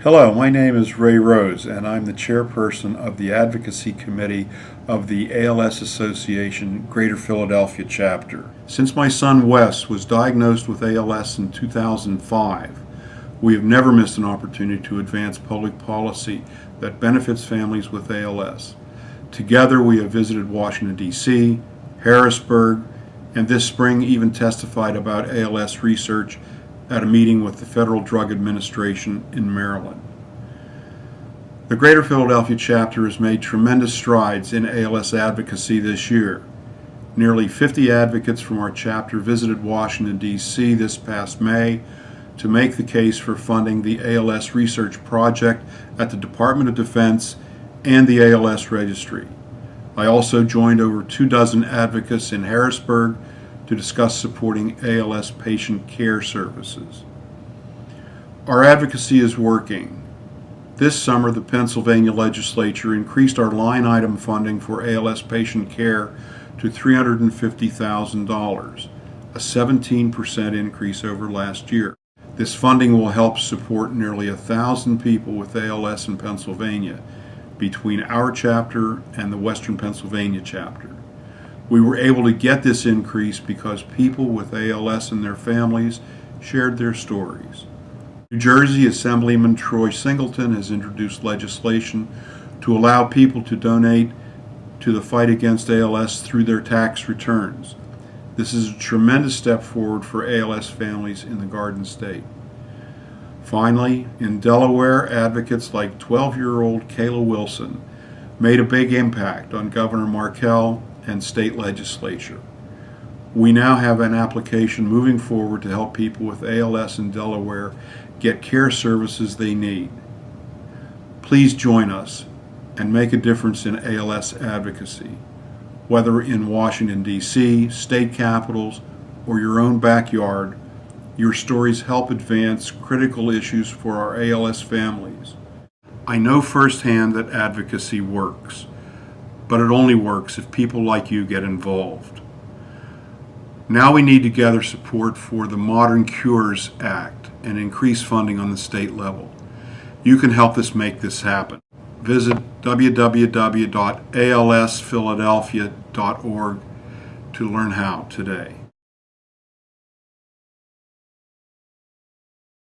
Hello, my name is Ray Rose, and I'm the chairperson of the Advocacy Committee of the ALS Association Greater Philadelphia chapter. Since my son Wes was diagnosed with ALS in 2005, we have never missed an opportunity to advance public policy that benefits families with ALS. Together, we have visited Washington, D.C., Harrisburg, and this spring even testified about ALS research at a meeting with the Federal Drug Administration in Maryland. The Greater Philadelphia chapter has made tremendous strides in ALS advocacy this year. Nearly 50 advocates from our chapter visited Washington, D.C. this past May to make the case for funding the ALS research project at the Department of Defense and the ALS Registry. I also joined over 24 advocates in Harrisburg to discuss supporting ALS patient care services. Our advocacy is working. This summer, the Pennsylvania legislature increased our line item funding for ALS patient care to $350,000, a 17% increase over last year. This funding will help support nearly 1,000 people with ALS in Pennsylvania between our chapter and the Western Pennsylvania chapter. We were able to get this increase because people with ALS and their families shared their stories. New Jersey Assemblyman Troy Singleton has introduced legislation to allow people to donate to the fight against ALS through their tax returns. This is a tremendous step forward for ALS families in the Garden State. Finally, in Delaware, advocates like 12-year-old Kayla Wilson made a big impact on Governor Markell and state legislature. We now have an application moving forward to help people with ALS in Delaware get care services they need. Please join us and make a difference in ALS advocacy. Whether in Washington, D.C., state capitals, or your own backyard, your stories help advance critical issues for our ALS families. I know firsthand that advocacy works, but it only works if people like you get involved. Now we need to gather support for the Modern Cures Act and increase funding on the state level. You can help us make this happen. Visit www.alsphiladelphia.org to learn how today.